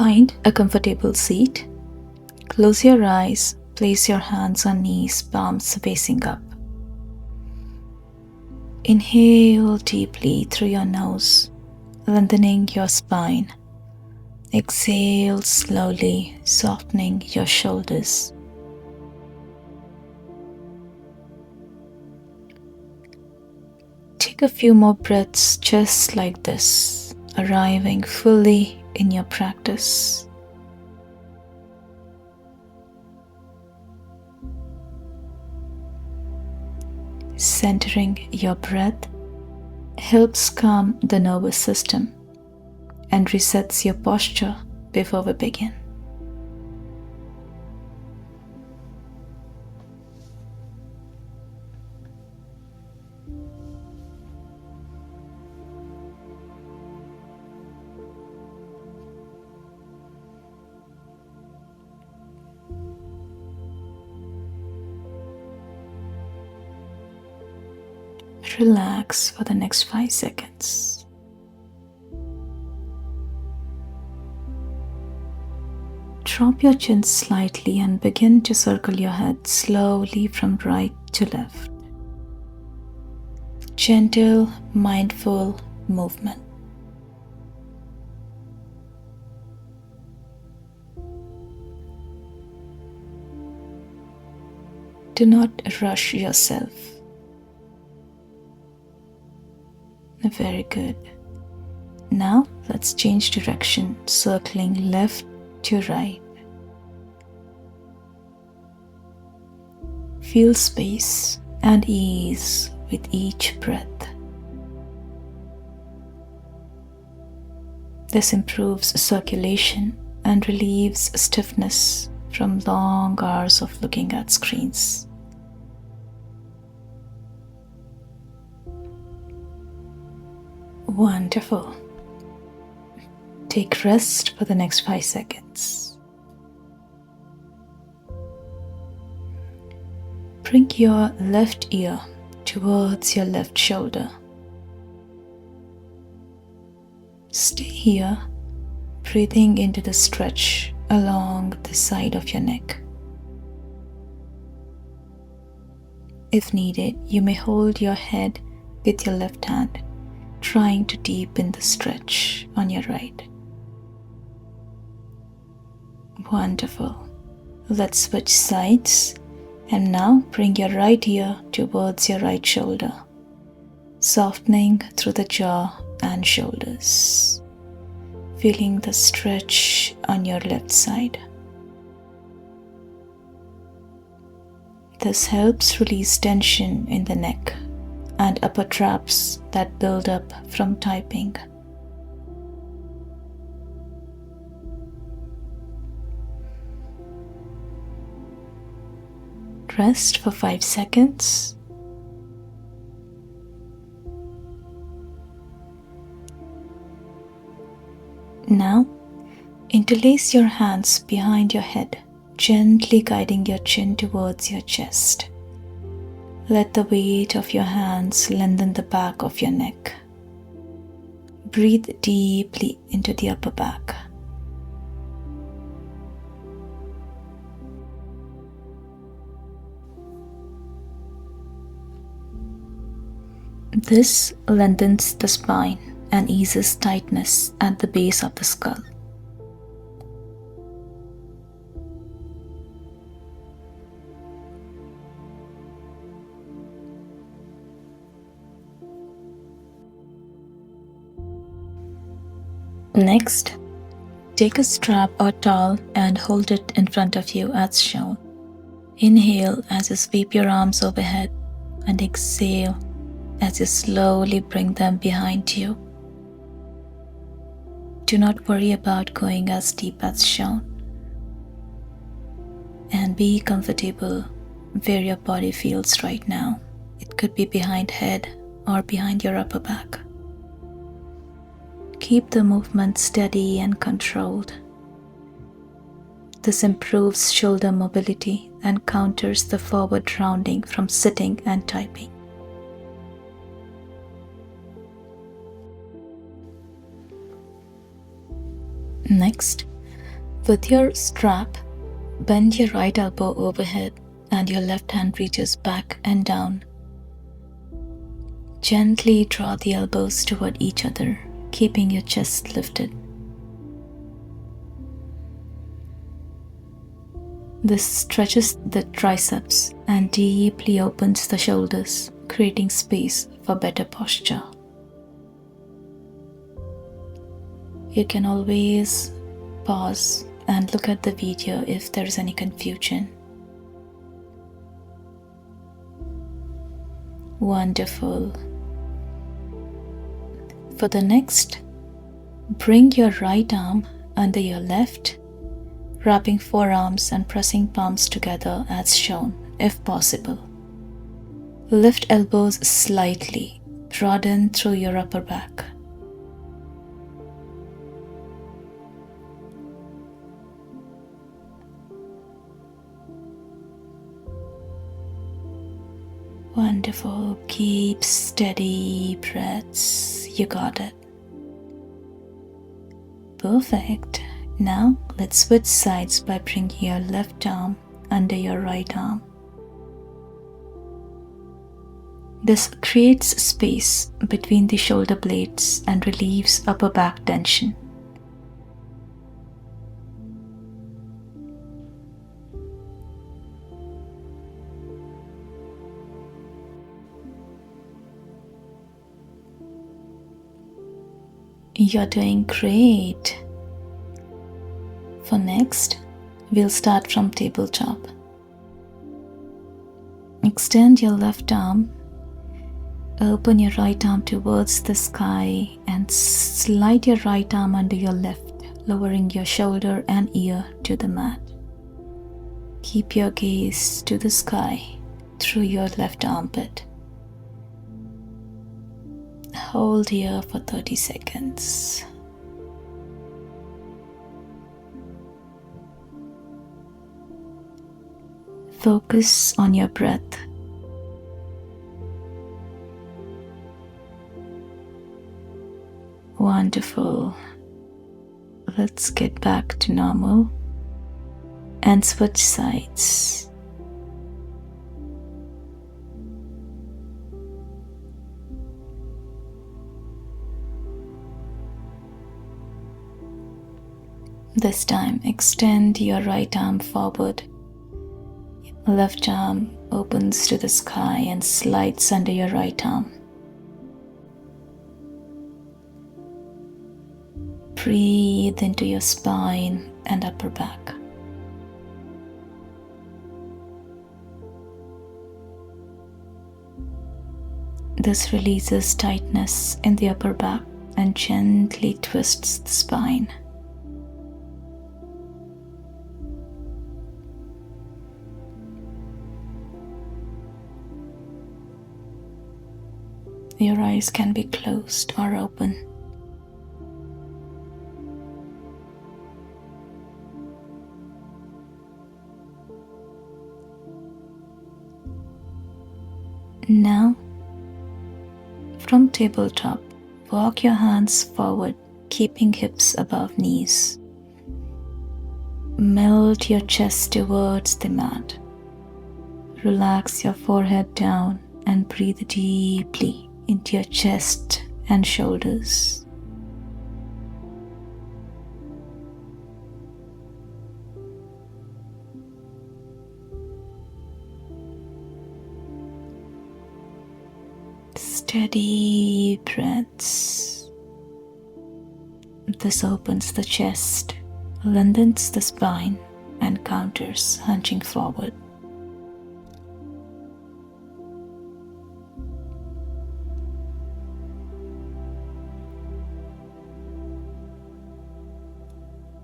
Find a comfortable seat. Close your eyes. Place your hands on knees, palms facing up. Inhale deeply through your nose, lengthening your spine. Exhale slowly, softening your shoulders. Take a few more breaths just like this, arriving fully in your practice. Centering your breath helps calm the nervous system and resets your posture before we begin. Relax for the next 5 seconds. Drop your chin slightly and begin to circle your head slowly from right to left. Gentle, mindful movement. Do not rush yourself. Very good. Now let's change direction, circling left to right. Feel space and ease with each breath. This improves circulation and relieves stiffness from long hours of looking at screens. Wonderful. Take rest for the next 5 seconds. Bring your left ear towards your left shoulder. Stay here, breathing into the stretch along the side of your neck. If needed, you may hold your head with your left hand, trying to deepen the stretch on your right. Wonderful. Let's switch sides. And now bring your right ear towards your right shoulder, softening through the jaw and shoulders, feeling the stretch on your left side. This helps release tension in the neck and upper traps that build up from typing. Rest for 5 seconds. Now, interlace your hands behind your head, gently guiding your chin towards your chest. Let the weight of your hands lengthen the back of your neck. Breathe deeply into the upper back. This lengthens the spine and eases tightness at the base of the skull. Next, take a strap or towel and hold it in front of you as shown. Inhale as you sweep your arms overhead and exhale as you slowly bring them behind you. Do not worry about going as deep as shown, and be comfortable where your body feels right now. It could be behind head or behind your upper back. Keep the movement steady and controlled. This improves shoulder mobility and counters the forward rounding from sitting and typing. Next, With your strap, bend your right elbow overhead and your left hand reaches back and down. Gently draw the elbows toward each other, keeping your chest lifted. This stretches the triceps and deeply opens the shoulders, creating space for better posture. You can always pause and look at the video if there is any confusion. Wonderful. For the next, bring your right arm under your left, wrapping forearms and pressing palms together as shown, if possible. Lift elbows slightly, broaden through your upper back. Wonderful. Keep steady breaths. You got it. Perfect. Now let's switch sides by bringing your left arm under your right arm. This creates space between the shoulder blades and relieves upper back tension. You're doing great. For next, we'll start from tabletop. Extend your left arm, open your right arm towards the sky and slide your right arm under your left, lowering your shoulder and ear to the mat. Keep your gaze to the sky through your left armpit. Hold here for 30 seconds. Focus on your breath. Wonderful. Let's get back to normal and switch sides. This time, extend your right arm forward. Left arm opens to the sky and slides under your right arm. Breathe into your spine and upper back. This releases tightness in the upper back and gently twists the spine. Your eyes can be closed or open. Now, from tabletop, walk your hands forward, keeping hips above knees. Melt your chest towards the mat. Relax your forehead down and breathe deeply into your chest and shoulders. Steady breaths. This opens the chest, lengthens the spine, and counters hunching forward.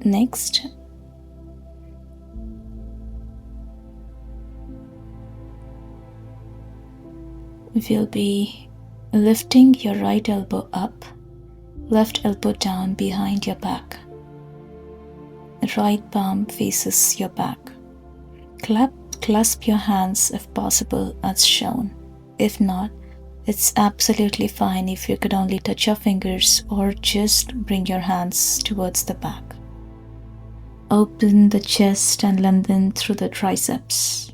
Next, we'll be lifting your right elbow up, left elbow down behind your back. Right palm faces your back. Clasp your hands if possible as shown. If not, it's absolutely fine if you could only touch your fingers or just bring your hands towards the back. Open the chest and lengthen through the triceps.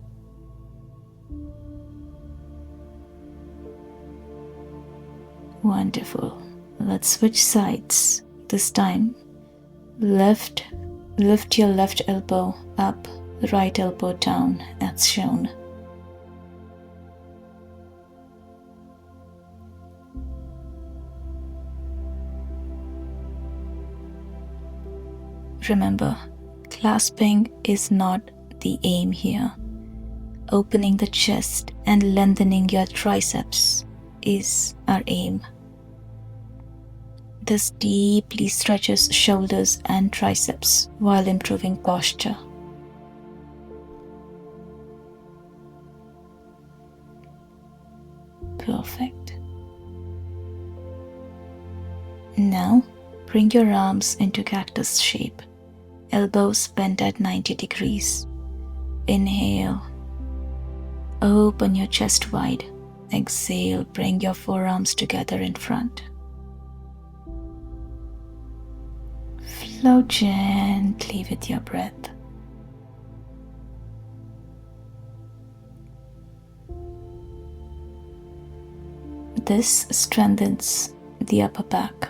Wonderful. Let's switch sides. This time, lift your left elbow up, right elbow down as shown. Remember, clasping is not the aim here. Opening the chest and lengthening your triceps is our aim. This deeply stretches shoulders and triceps while improving posture. Perfect. Now, bring your arms into cactus shape, elbows bent at 90 degrees. Inhale. Open your chest wide. Exhale, bring your forearms together in front. Flow gently with your breath. This strengthens the upper back.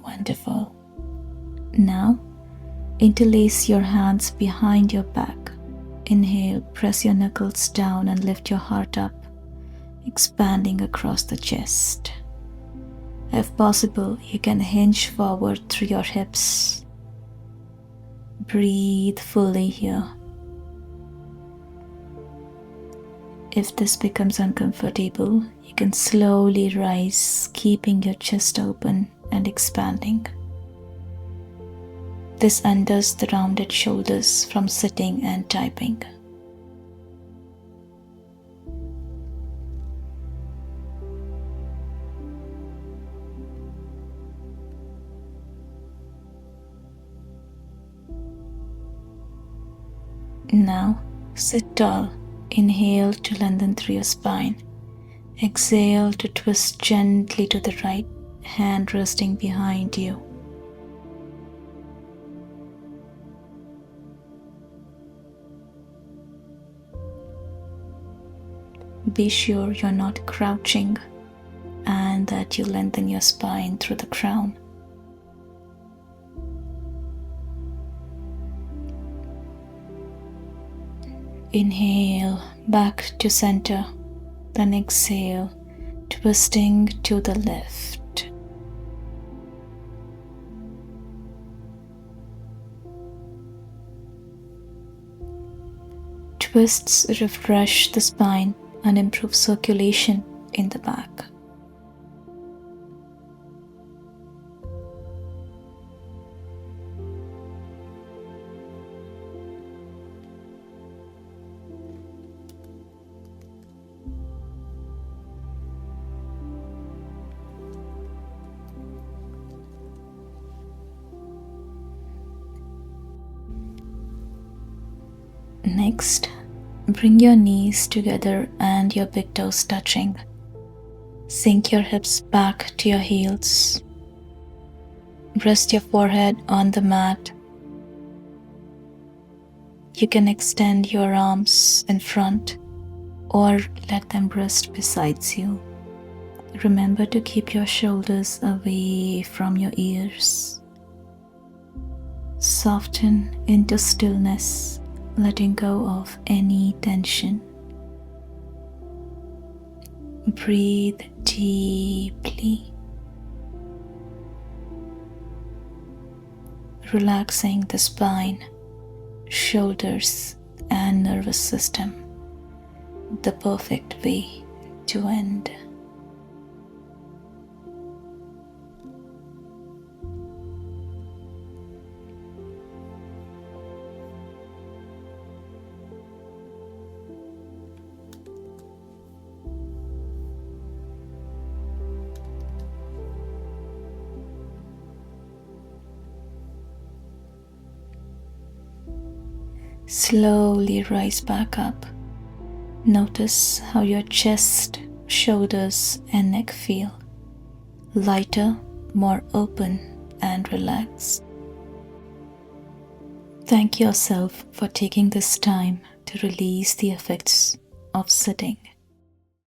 Wonderful. Now, interlace your hands behind your back. Inhale, press your knuckles down and lift your heart up, expanding across the chest. If possible, you can hinge forward through your hips. Breathe fully here. If this becomes uncomfortable, you can slowly rise, keeping your chest open and expanding. This undoes the rounded shoulders from sitting and typing. Now, sit tall. Inhale to lengthen through your spine. Exhale to twist gently to the right, hand resting behind you. Be sure you're not crouching and that you lengthen your spine through the crown. Inhale back to center, then exhale, twisting to the left. Twists refresh the spine and improve circulation in the back. Next, bring your knees together and your big toes touching. Sink your hips back to your heels. Rest your forehead on the mat. You can extend your arms in front or let them rest beside you. Remember to keep your shoulders away from your ears. Soften into stillness, letting go of any tension. Breathe deeply, relaxing the spine, shoulders, and nervous system. The perfect way to end. Slowly rise back up. Notice how your chest, shoulders, and neck feel lighter, more open, and relaxed. Thank yourself for taking this time to release the effects of sitting.